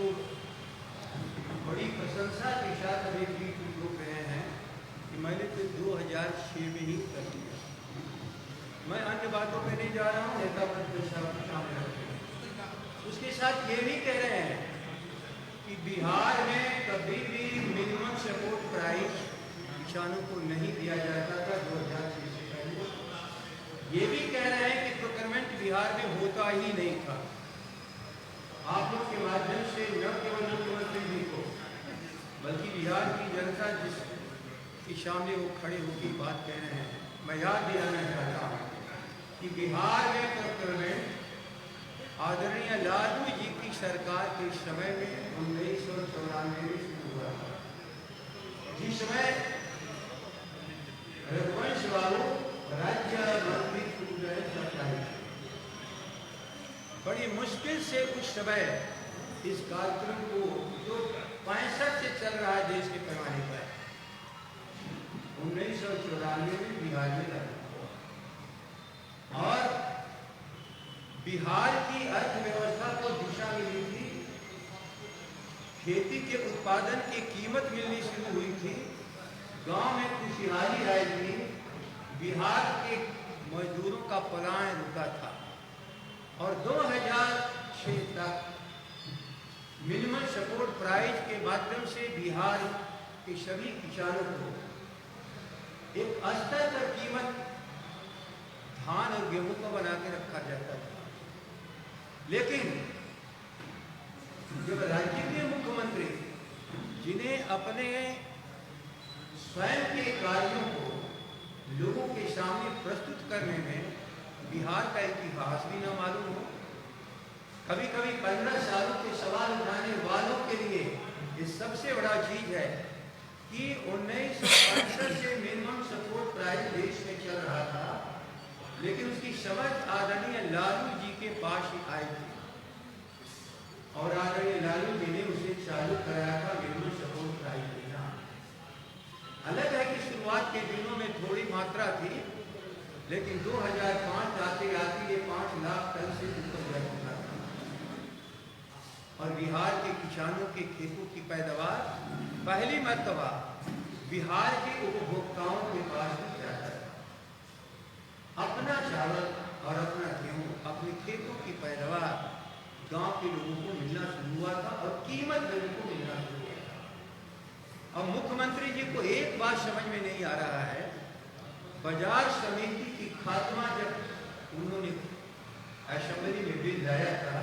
इसको बड़ी प्रशंसा के साथ अभी बीच में लोग रहे हैं कि मैंने तो 2006 में ही कर दिया। मैं अन्य बातों पे नहीं जा रहा हूँ, नेता प्रतिपक्ष सामने रखें। उसके साथ ये भी कह रहे हैं कि बिहार में कभी भी मिनिमम सपोर्ट प्राइस किसानों को नहीं दिया जाता था 2006 से पहले। ये भी कह रहे हैं कि प्रोक्योरमेंट बिहार में होता ही नहीं था। आप लोग के माध्यम से न केवल मुख्यमंत्री जी को बल्कि बिहार की जनता जिसके सामने वो खड़े होकर बात कह रहे हैं, मैं याद दिलाना चाहता हूँ कि बिहार में प्रोक्योरमेंट आदरणीय लालू जी की सरकार के समय में 1994 में शुरू हुआ था, जिस समय रघुवंश बाबू राज्य मंत्री बड़ी मुश्किल से उस समय इस कार्यक्रम को जो 65 से चल रहा है देश के पैमाने पर 1994 में बिहार में लगा और बिहार की अर्थव्यवस्था को दिशा मिली थी, खेती के उत्पादन की कीमत मिलनी शुरू हुई थी, गांव में खुशहाली आई थी, बिहार के मजदूरों का पलायन रुका था और 2006 तक मिनिमम सपोर्ट प्राइस के माध्यम से बिहार के सभी किसानों को एक स्तर पर कीमत धान और गेहूं का बना के रखा जाता था। लेकिन जब राज्य के मुख्यमंत्री जिन्हें अपने स्वयं के कार्यों को लोगों के सामने प्रस्तुत करने में बिहार का इतिहास भी न मालूम हो, कभी कभी 15 सालों के सवाल उठाने वालों के लिए ये सबसे बड़ा चीज है कि 1965 से मिनिमम सपोर्ट प्राइस देश में चल रहा था, लेकिन उसकी समझ आदरणीय लालू जी के पास ही आई थी और आदरणीय लालू जी ने उसे चालू कराया था मिनिमम सपोर्ट प्राइस देना। अलग है कि शुरुआत के दिनों में थोड़ी मात्रा थी, लेकिन 2005 आते आते ये 5 लाख टन से ऊपर जा चुका था और बिहार के किसानों के खेतों की पैदावार पहली मर्तबा बिहार के उपभोक्ताओं के पास ही जाता था। अपना चावल और अपना गेहूं, अपने खेतों की पैदावार गांव के लोगों को मिलना शुरू हुआ था और कीमत लोगों को मिलना शुरू हुआ था। अब मुख्यमंत्री जी को एक बात समझ में नहीं आ रहा है, बाजार समिति की खात्मा जब उन्होंने असेंबली में बिल लाया था,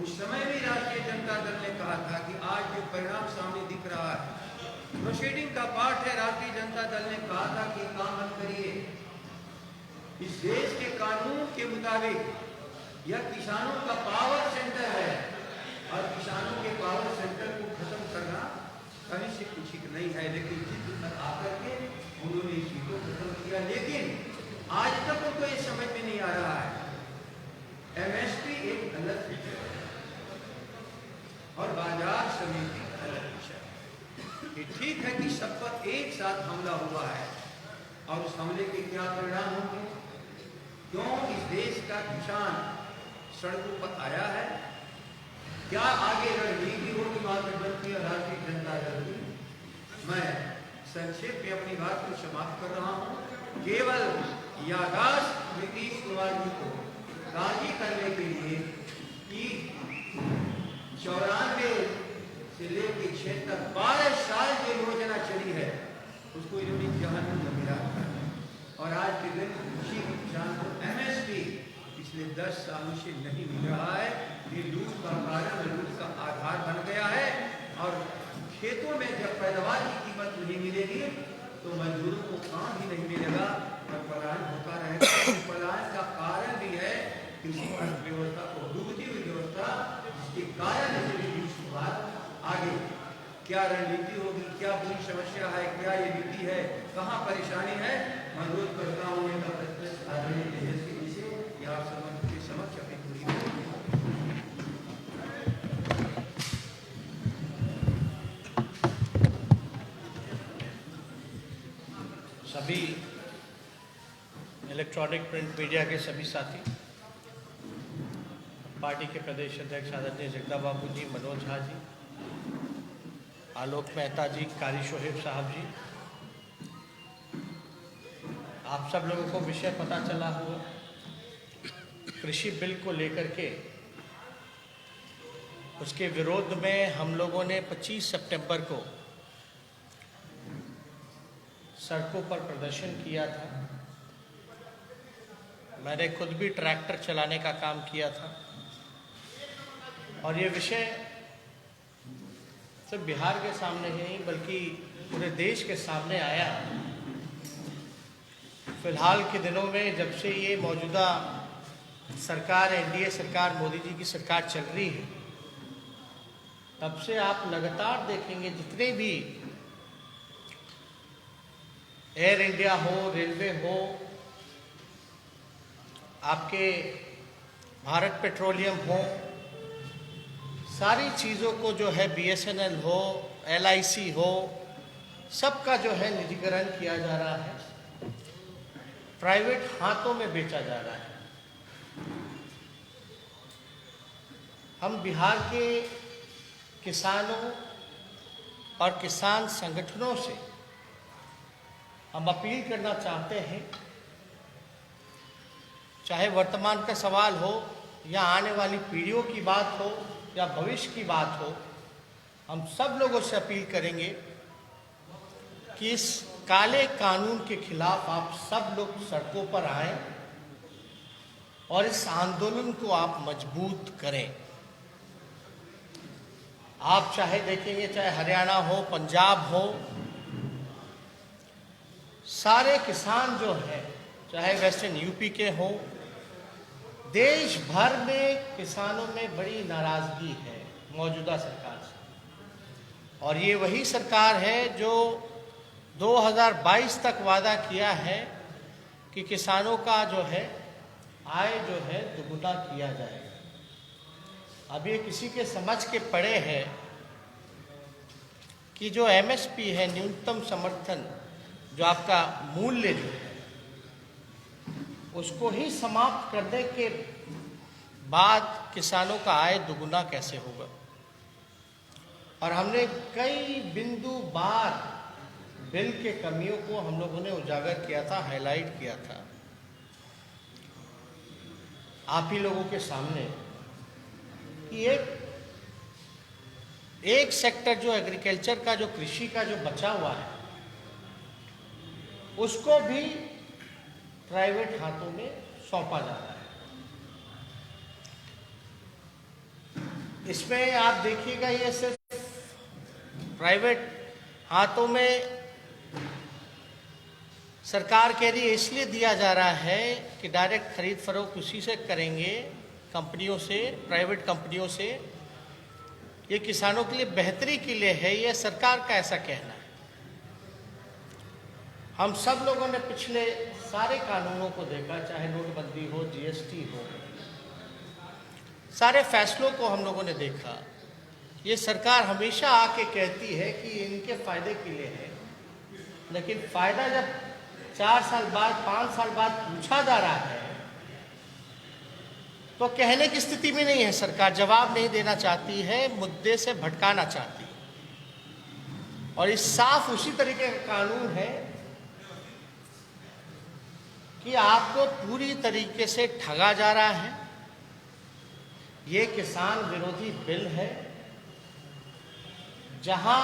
उस समय भी राष्ट्रीय जनता दल ने कहा था कि आज जो परिणाम सामने दिख रहा है प्रोसीडिंग का पार्ट है। राष्ट्रीय जनता दल ने कहा था कि काम मत करिए, इस देश के कानून के मुताबिक यह किसानों का पावर सेंटर है और किसानों के पावर सेंटर को खत्म करना कहीं से कुछ नहीं है। लेकिन जिस पर आकर के उन्होंने इस चीज को खत्म किया, लेकिन आज तक उनको ये समझ में नहीं आ रहा है एमएसपी एक अलग विषय है और बाजार समिति अलग विषय है। ये ठीक है कि सब पर एक साथ हमला हुआ है और उस हमले के क्या परिणाम होंगे, क्यों इस देश का किसान सड़कों पर आया है, क्या आगे रणनीति होगी महागठबंधन और राष्ट्रीय जनता दल की। मैं संक्षेप में अपनी बात को समाप्त कर रहा हूँ। केवल याददाश्त नीतीश कुमार जी को राजी करने के लिए कि 94 से लेकर 6 तक 12 साल जो योजना चली है उसको इन्होंने जहन्नुम में मिला और आज के दिन कृषि किसान को एमएसपी पिछले 10 सालों से नहीं मिल रहा है। ये लूट का कारण, लूट का आधार बन गया है और खेतों में जब पैदावार की कीमत नहीं मिलेगी तो मजदूरों को काम ही नहीं मिलेगा और पलायन होता रहेगा। पलायन का कारण भी है कृषि अर्थव्यवस्था को डूबती हुई व्यवस्था, जिसके कारण आगे क्या रणनीति होगी, क्या बुरी समस्या है, क्या ये नीति है, कहाँ परेशानी है, मैं अनुरोध करता हूँ आदरणीय तेजस्वी जी से कि आप सबके समक्ष अपनी पूरी सभी इलेक्ट्रॉनिक प्रिंट मीडिया के सभी साथी, पार्टी के प्रदेश अध्यक्ष आदरणीय जगदा बाबू जी, मनोज झा जी, आलोक मेहता जी, कारी शोहेब साहब जी, आप सब लोगों को विषय पता चला हुआ। कृषि बिल को लेकर के उसके विरोध में हम लोगों ने 25 सितंबर को सड़कों पर प्रदर्शन किया था। मैंने खुद भी ट्रैक्टर चलाने का काम किया था और ये विषय सिर्फ बिहार के सामने ही नहीं बल्कि पूरे देश के सामने आया। फिलहाल के दिनों में जब से ये मौजूदा सरकार, एनडीए सरकार, मोदी जी की सरकार चल रही है, तब से आप लगातार देखेंगे जितने भी एयर इंडिया हो, रेलवे हो, आपके भारत पेट्रोलियम हो, सारी चीज़ों को जो है बीएसएनएल हो, एलआईसी हो, सबका जो है निजीकरण किया जा रहा है, प्राइवेट हाथों में बेचा जा रहा है। हम बिहार के किसानों और किसान संगठनों से हम अपील करना चाहते हैं, चाहे वर्तमान का सवाल हो या आने वाली पीढ़ियों की बात हो या भविष्य की बात हो, हम सब लोगों से अपील करेंगे कि इस काले कानून के खिलाफ आप सब लोग सड़कों पर आएं और इस आंदोलन को आप मजबूत करें। आप चाहे देखेंगे, चाहे हरियाणा हो, पंजाब हो, सारे किसान जो हैं, चाहे वेस्टर्न यूपी के हों, देश भर में किसानों में बड़ी नाराजगी है मौजूदा सरकार से। और ये वही सरकार है जो 2022 तक वादा किया है कि किसानों का जो है आय जो है दुगुना किया जाएगा। अब ये किसी के समझ के पड़े है कि जो एमएसपी है, न्यूनतम समर्थन, जो आपका मूल्य जो है, उसको ही समाप्त करने के बाद किसानों का आय दुगुना कैसे होगा। और हमने कई बिंदु बार बिल के कमियों को हम लोगों ने उजागर किया था, हाईलाइट किया था आप ही लोगों के सामने कि एक सेक्टर जो एग्रीकल्चर का, जो कृषि का जो बचा हुआ है, उसको भी प्राइवेट हाथों में सौंपा जा रहा है। इसमें आप देखिएगा, ये सिर्फ प्राइवेट हाथों में सरकार कह रही है इसलिए दिया जा रहा है कि डायरेक्ट खरीद फरोख्त उसी से करेंगे, कंपनियों से, प्राइवेट कंपनियों से। ये किसानों के लिए बेहतरी के लिए है, ये सरकार का ऐसा कहना है। हम सब लोगों ने पिछले सारे कानूनों को देखा, चाहे नोटबंदी हो, जीएसटी हो, सारे फैसलों को हम लोगों ने देखा। ये सरकार हमेशा आके कहती है कि इनके फायदे के लिए है, लेकिन फायदा जब 4 साल बाद, 5 साल बाद पूछा जा रहा है तो कहने की स्थिति में नहीं है सरकार, जवाब नहीं देना चाहती है, मुद्दे से भटकाना चाहती है। और इस साफ उसी तरीके का कानून है कि आपको पूरी तरीके से ठगा जा रहा है। ये किसान विरोधी बिल है, जहां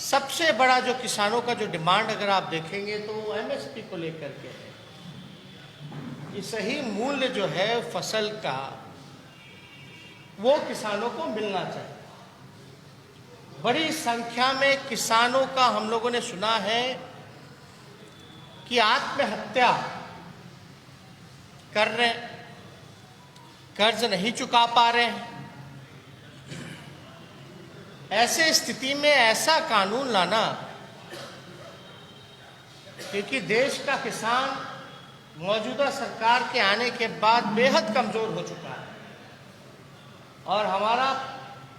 सबसे बड़ा जो किसानों का जो डिमांड अगर आप देखेंगे तो वो एमएसपी को लेकर के है कि सही मूल्य जो है फसल का वो किसानों को मिलना चाहिए। बड़ी संख्या में किसानों का हम लोगों ने सुना है कि आत्महत्या कर रहे, कर्ज नहीं चुका पा रहे हैं। ऐसे स्थिति में ऐसा कानून लाना, क्योंकि देश का किसान मौजूदा सरकार के आने के बाद बेहद कमजोर हो चुका है और हमारा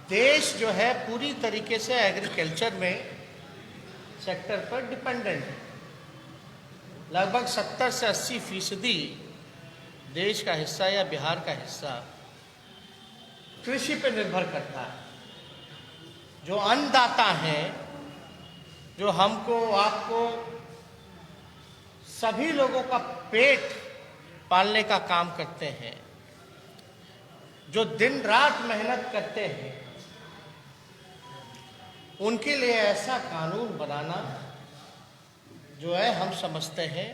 देश जो है पूरी तरीके से एग्रीकल्चर में सेक्टर पर डिपेंडेंट है। लगभग 70 से 80% देश का हिस्सा या बिहार का हिस्सा कृषि पे निर्भर करता है। जो अन्नदाता हैं, जो हमको आपको सभी लोगों का पेट पालने का काम करते हैं, जो दिन रात मेहनत करते हैं, उनके लिए ऐसा कानून बनाना जो है हम समझते हैं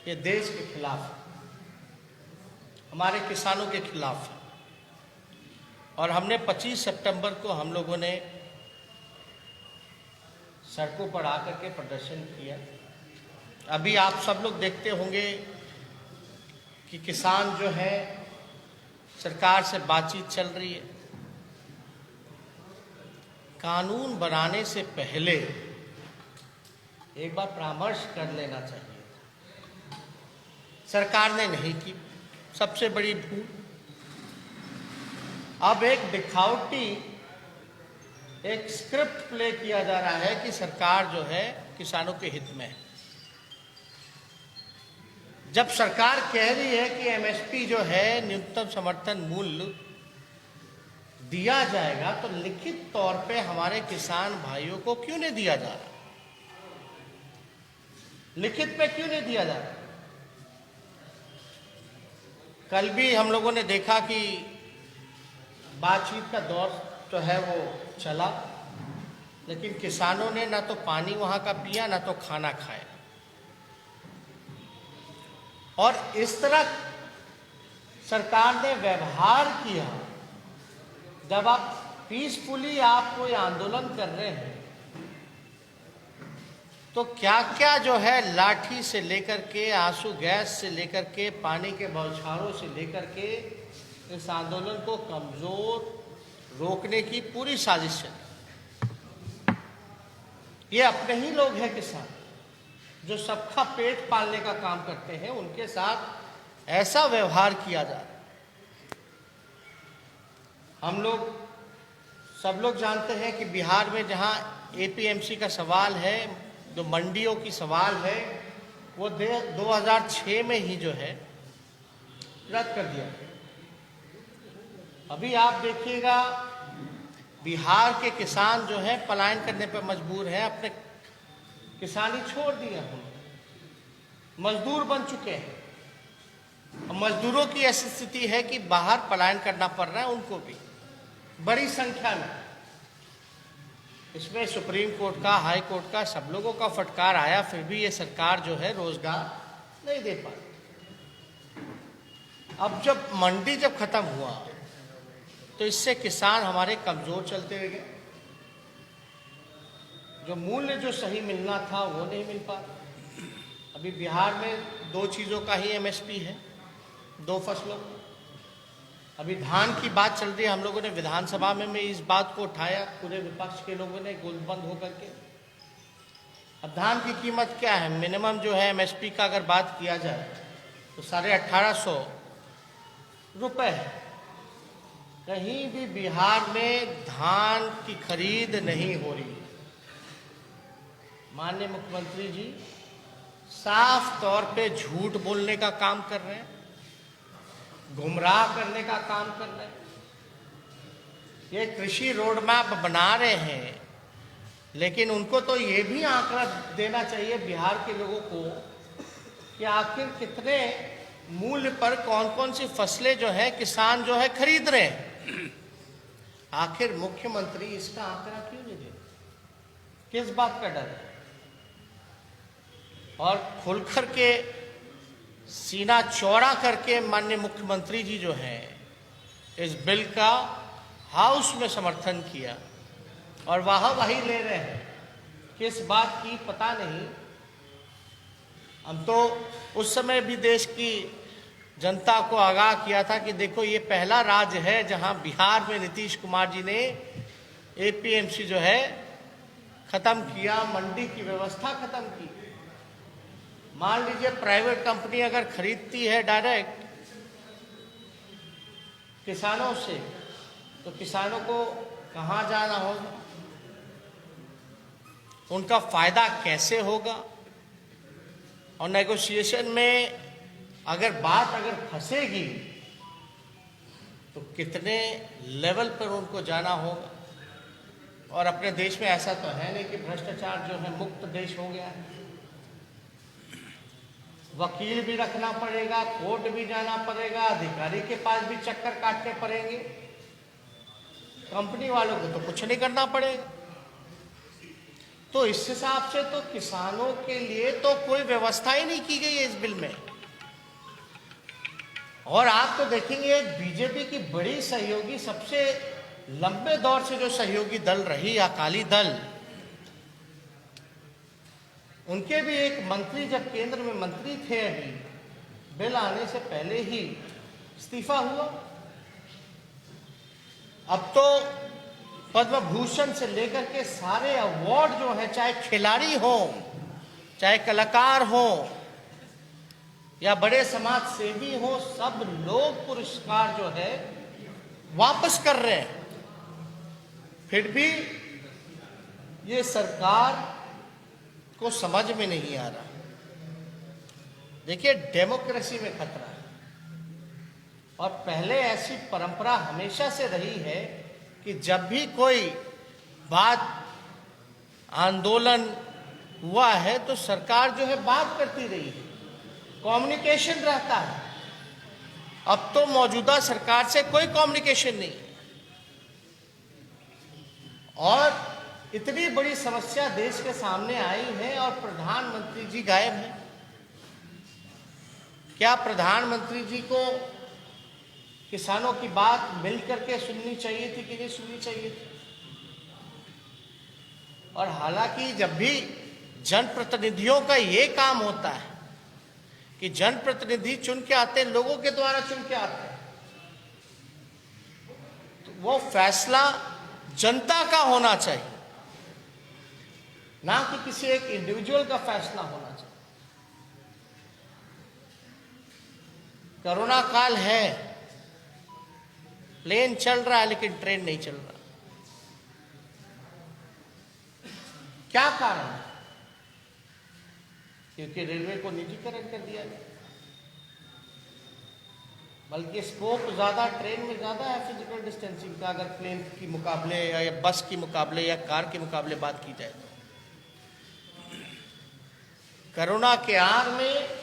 ये देश के खिलाफ है, हमारे किसानों के खिलाफ है। और हमने 25 सितंबर को हम लोगों ने सड़कों पर आकर के प्रदर्शन किया। अभी आप सब लोग देखते होंगे कि किसान जो है सरकार से बातचीत चल रही है। कानून बनाने से पहले एक बार परामर्श कर लेना चाहिए। सरकार ने नहीं की, सबसे बड़ी भूल। अब एक दिखावटी एक स्क्रिप्ट प्ले किया जा रहा है कि सरकार जो है किसानों के हित में है। जब सरकार कह रही है कि एमएसपी जो है न्यूनतम समर्थन मूल्य दिया जाएगा, तो लिखित तौर पे हमारे किसान भाइयों को क्यों नहीं दिया जा रहा? लिखित पे क्यों नहीं दिया जा रहा? कल भी हम लोगों ने देखा कि बातचीत का दौर जो है वो चला, लेकिन किसानों ने ना तो पानी वहां का पिया, ना तो खाना खाया। और इस तरह सरकार ने व्यवहार किया। जब आप पीसफुली आप कोई आंदोलन कर रहे हैं, तो क्या क्या जो है लाठी से लेकर के, आंसू गैस से लेकर के, पानी के बौछारों से लेकर के इस आंदोलन को कमजोर रोकने की पूरी साजिश चली। ये अपने ही लोग हैं किसान, जो सबका पेट पालने का काम करते हैं, उनके साथ ऐसा व्यवहार किया जा रहा है। हम लोग सब लोग जानते हैं कि बिहार में जहां एपीएमसी का सवाल है, जो मंडियों की सवाल है, वो 2006 में ही जो है रद्द कर दिया। अभी आप देखिएगा बिहार के किसान जो है पलायन करने पर मजबूर है, अपने किसानी छोड़ दिया, मजदूर बन चुके हैं। मजदूरों की ऐसी स्थिति है कि बाहर पलायन करना पड़ रहा है उनको भी, बड़ी संख्या में। इसमें सुप्रीम कोर्ट का, हाई कोर्ट का, सब लोगों का फटकार आया, फिर भी ये सरकार जो है रोजगार नहीं दे पाई। अब जब मंडी जब खत्म हुआ, तो इससे किसान हमारे कमजोर चलते गए। जो मूल्य जो सही मिलना था वो नहीं मिल पा। अभी बिहार में 2 चीज़ों का ही एमएसपी है, 2 फसलों। अभी धान की बात चल रही है, हम लोगों ने विधानसभा में इस बात को उठाया, पूरे विपक्ष के लोगों ने गोलबंद होकर के। अब धान की कीमत क्या है? मिनिमम जो है एमएसपी का अगर बात किया जाए तो 1850 रुपये है। कहीं भी बिहार में धान की खरीद नहीं हो रही। माननीय मुख्यमंत्री जी साफ तौर पे झूठ बोलने का काम कर रहे हैं, गुमराह करने का काम कर रहे हैं। ये कृषि रोड मैप बना रहे हैं, लेकिन उनको तो ये भी आंकड़ा देना चाहिए बिहार के लोगों को कि आखिर कितने मूल्य पर कौन कौन सी फसलें जो है किसान जो है खरीद रहे हैं। आखिर मुख्यमंत्री इसका आंकड़ा क्यों नहीं दे? किस बात का डर है? और खुलकर के सीना चौड़ा करके माननीय मुख्यमंत्री जी जो हैं इस बिल का हाउस में समर्थन किया और वाहवाही ले रहे हैं। किस बात की पता नहीं। हम तो उस समय भी देश की जनता को आगाह किया था कि देखो ये पहला राज्य है जहां बिहार में नीतीश कुमार जी ने एपीएमसी जो है खत्म किया, मंडी की व्यवस्था खत्म की। मान लीजिए प्राइवेट कंपनी अगर खरीदती है डायरेक्ट किसानों से, तो किसानों को कहां जाना होगा, उनका फायदा कैसे होगा। और नेगोशिएशन में अगर बात फंसेगी तो तो कितने लेवल पर उनको जाना होगा। और अपने देश में ऐसा तो है नहीं कि भ्रष्टाचार जो है मुक्त देश हो गया है। वकील भी रखना पड़ेगा, कोर्ट भी जाना पड़ेगा, अधिकारी के पास भी चक्कर काटने पड़ेंगे। कंपनी वालों को तो कुछ नहीं करना पड़ेगा। तो इस हिसाब से तो किसानों के लिए तो कोई व्यवस्था ही नहीं की गई है इस बिल में। और आप तो देखेंगे बीजेपी की बड़ी सहयोगी, सबसे लंबे दौर से जो सहयोगी दल रही अकाली दल, उनके भी एक मंत्री जब केंद्र में मंत्री थे, अभी बिल आने से पहले ही इस्तीफा हुआ। अब तो पद्म भूषण से लेकर के सारे अवार्ड जो है, चाहे खिलाड़ी हो, चाहे कलाकार हो या बड़े समाज सेवी हो, सब लोग पुरस्कार जो है वापस कर रहे हैं। फिर भी ये सरकार को समझ में नहीं आ रहा। देखिए, डेमोक्रेसी में खतरा है। और पहले ऐसी परंपरा हमेशा से रही है कि जब भी कोई बात आंदोलन हुआ है तो सरकार जो है बात करती रही है, कम्युनिकेशन रहता है। अब तो मौजूदा सरकार से कोई कम्युनिकेशन नहीं है। और इतनी बड़ी समस्या देश के सामने आई है और प्रधानमंत्री जी गायब हैं। क्या प्रधानमंत्री जी को किसानों की बात मिलकर के सुननी चाहिए थी कि नहीं सुननी चाहिए थी? और हालांकि जब भी जनप्रतिनिधियों का ये काम होता है कि जनप्रतिनिधि चुन के आते हैं, लोगों के द्वारा चुन के आते हैं, तो वो फैसला जनता का होना चाहिए, ना कि किसी एक इंडिविजुअल का फैसला होना चाहिए। कोरोना काल है, प्लेन चल रहा है लेकिन ट्रेन नहीं चल रहा। क्या कारण है? क्योंकि रेलवे को निजीकरण कर दिया गया। बल्कि स्कोप ज्यादा ट्रेन में ज्यादा है फिजिकल डिस्टेंसिंग का, अगर प्लेन की मुकाबले या बस की मुकाबले या कार के मुकाबले बात की जाए तो। कोरोना के आड़ में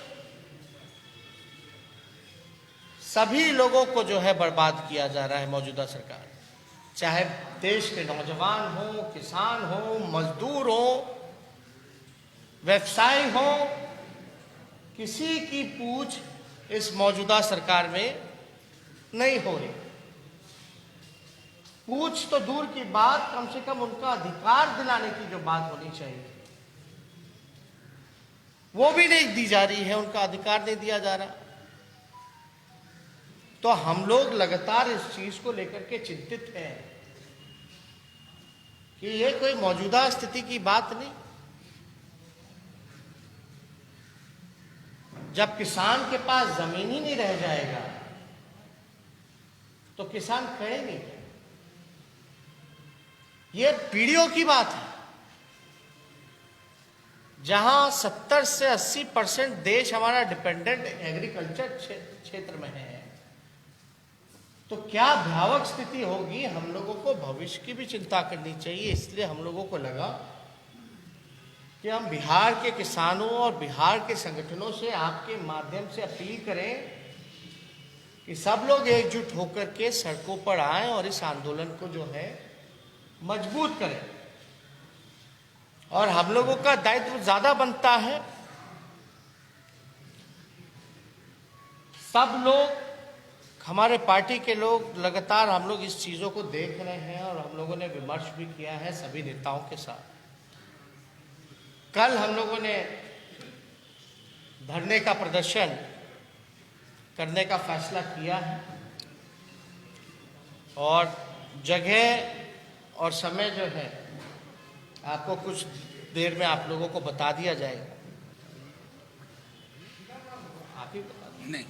सभी लोगों को जो है बर्बाद किया जा रहा है मौजूदा सरकार। चाहे देश के नौजवान हो, किसान हो, मजदूर हो, व्यवसायी हो, किसी की पूछ इस मौजूदा सरकार में नहीं हो रही। पूछ तो दूर की बात, कम से कम उनका अधिकार दिलाने की जो बात होनी चाहिए वो भी नहीं दी जा रही है। उनका अधिकार नहीं दिया जा रहा। तो हम लोग लगातार इस चीज को लेकर के चिंतित हैं कि ये कोई मौजूदा स्थिति की बात नहीं। जब किसान के पास जमीन ही नहीं रह जाएगा तो किसान करेंगे क्या? ये पीढ़ियों की बात है। जहां 70 से 80% देश हमारा डिपेंडेंट एग्रीकल्चर क्षेत्र में है, तो क्या भयावह स्थिति होगी। हम लोगों को भविष्य की भी चिंता करनी चाहिए। इसलिए हम लोगों को लगा कि हम बिहार के किसानों और बिहार के संगठनों से आपके माध्यम से अपील करें कि सब लोग एकजुट होकर के सड़कों पर आएं और इस आंदोलन को जो है मजबूत करें। और हम लोगों का दायित्व ज्यादा बनता है। सब लोग, हमारे पार्टी के लोग लगातार हम लोग इस चीजों को देख रहे हैं और हम लोगों ने विमर्श भी किया है सभी नेताओं के साथ। कल हम लोगों ने धरने का प्रदर्शन करने का फैसला किया है और जगह और समय जो है आपको कुछ देर में आप लोगों को बता दिया जाएगा। आप ही बता दें। नहीं,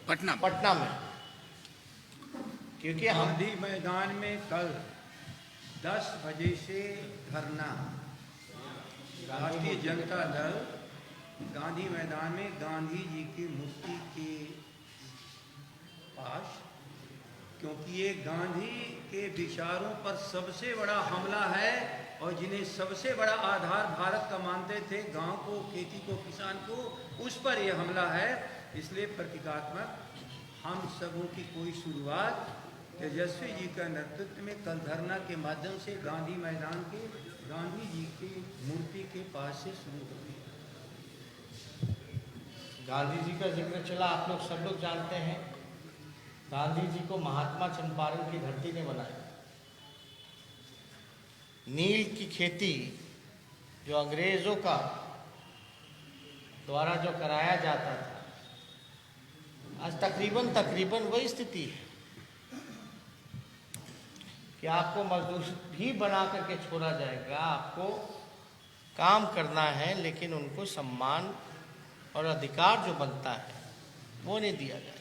पटना पटना में, क्योंकि हम गांधी मैदान में कल 10 बजे से धरना, भारतीय जनता दल गांधी मैदान में गांधी जी की मूर्ति के क्योंकि ये गांधी के विचारों पर सबसे बड़ा हमला है, और जिन्हें सबसे बड़ा आधार भारत का मानते थे, गांव को, खेती को, किसान को, उस पर यह हमला है। इसलिए प्रतीकात्मक हम सबों की कोई शुरुआत तेजस्वी जी का नेतृत्व में कल धरना के माध्यम से गांधी मैदान के गांधी जी की मूर्ति के पास से शुरू होगी। गांधी जी का जिक्र चला, आप लोग सब लोग जानते हैं गांधी जी को महात्मा चंपारण की धरती ने बनाया। नील की खेती जो अंग्रेजों का द्वारा जो कराया जाता था, आज तकरीबन वही स्थिति है कि आपको मजदूर भी बना करके छोड़ा जाएगा, आपको काम करना है, लेकिन उनको सम्मान और अधिकार जो बनता है वो नहीं दिया जाएगा।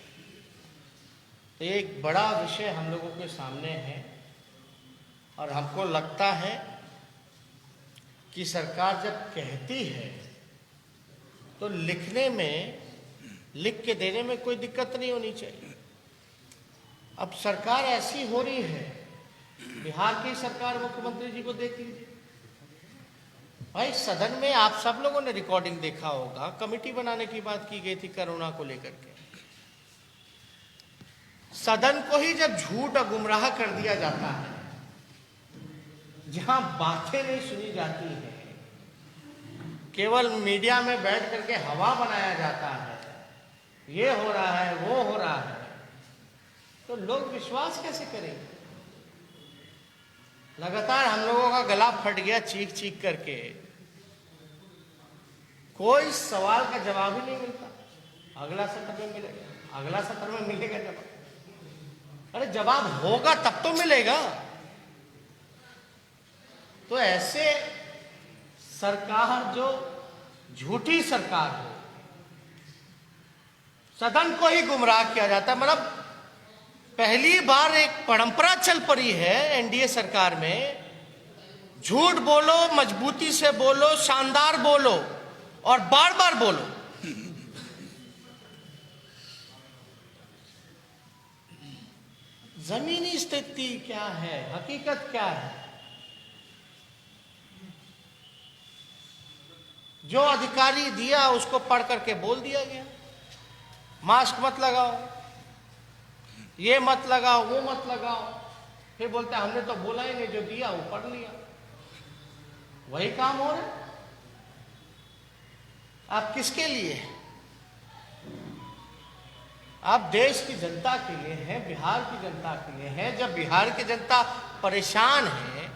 तो एक बड़ा विषय हम लोगों के सामने है, और हमको लगता है कि सरकार जब कहती है तो लिखने में, लिख के देने में कोई दिक्कत नहीं होनी चाहिए। अब सरकार ऐसी हो रही है, बिहार की सरकार, मुख्यमंत्री जी को देख लीजिए भाई। सदन में आप सब लोगों ने रिकॉर्डिंग देखा होगा, कमेटी बनाने की बात की गई थी कोरोना को लेकर के। सदन को ही जब झूठ और गुमराह कर दिया जाता है, जहां बातें नहीं सुनी जाती है, केवल मीडिया में बैठ करके हवा बनाया जाता है, ये हो रहा है, वो हो रहा है, तो लोग विश्वास कैसे करेंगे? लगातार हम लोगों का गला फट गया चीख चीख करके, कोई सवाल का जवाब ही नहीं मिलता। अगला सत्र में मिलेगा, अगला सत्र में मिलेगा जवाब। अरे जवाब होगा तब तो मिलेगा। तो ऐसे सरकार जो झूठी सरकार हो, सदन को ही गुमराह किया जाता है। मतलब पहली बार एक परंपरा चल पड़ी है एनडीए सरकार में, झूठ बोलो, मजबूती से बोलो, शानदार बोलो और बार बार बोलो। जमीनी स्थिति क्या है, हकीकत क्या है? जो अधिकारी दिया उसको पढ़ करके बोल दिया गया, मास्क मत लगाओ, ये मत लगाओ, वो मत लगाओ। फिर बोलते हमने तो बोला ही नहीं, जो दिया वो पढ़ लिया। वही काम हो रहा है। आप किसके लिए हैं? आप देश की जनता के लिए हैं, बिहार की जनता के लिए हैं। जब बिहार की जनता परेशान है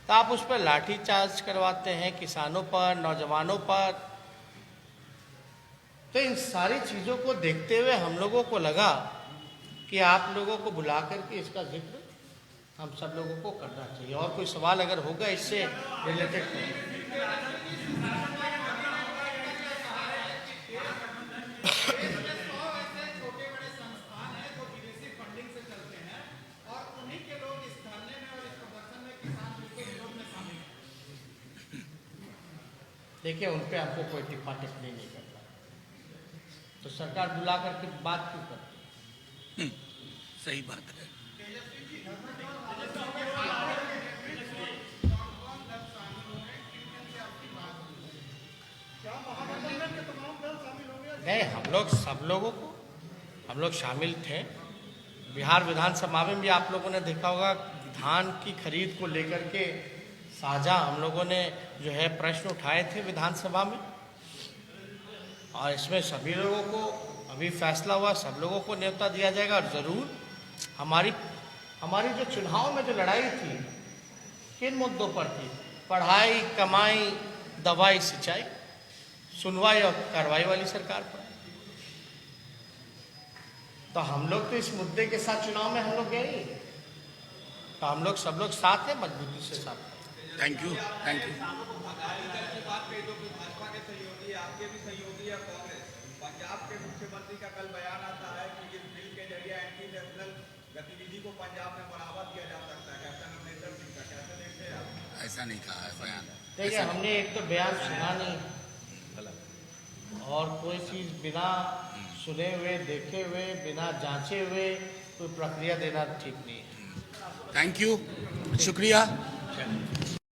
तो आप उस पर लाठीचार्ज करवाते हैं, किसानों पर, नौजवानों पर। तो इन सारी चीजों को देखते हुए हम लोगों को लगा कि आप लोगों को बुला करके इसका जिक्र हम सब लोगों को करना चाहिए। और कोई सवाल अगर होगा इससे रिलेटेड देखिए, उन पे हमको कोई टिप्पा टिप्पणी नहीं करना। तो सरकार बुला करके बात क्यों करती? सही बात है। नहीं, हम लोग शामिल थे। बिहार विधानसभा में भी आप लोगों ने देखा होगा, धान की खरीद को लेकर के साझा हम लोगों ने जो है प्रश्न उठाए थे विधानसभा में, और इसमें सभी लोगों को अभी फैसला हुआ, सब लोगों को न्योता दिया जाएगा। और ज़रूर हमारी जो चुनाव में जो लड़ाई थी, किन मुद्दों पर थी? पढ़ाई, कमाई, दवाई, सिंचाई, सुनवाई और कार्रवाई वाली सरकार पर। तो हम लोग तो इस मुद्दे के साथ चुनाव में हम लोग गए, तो हम लोग सब लोग साथ हैं, मजबूती से साथ हैं। Thank you, thank you. Bhajpa के सहयोगी, आपके भी सहयोगी है कांग्रेस। पंजाब के मुख्यमंत्री का कल बयान आता है कि इस बिल के जरिए एंटी नेशनल गतिविधि को पंजाब में बढ़ावा दिया जा सकता है। कैप्टन अमरिंदर सिंह का कैसे देखते हैं आप? ऐसा नहीं कहा है बयान। देखिए, हमने एक तो बयान सुना नहीं, और कोई चीज़ बिना सुने हुए, देखे हुए, बिना जांचे हुए कोई प्रक्रिया देना ठीक नहीं है। थैंक यू, शुक्रिया।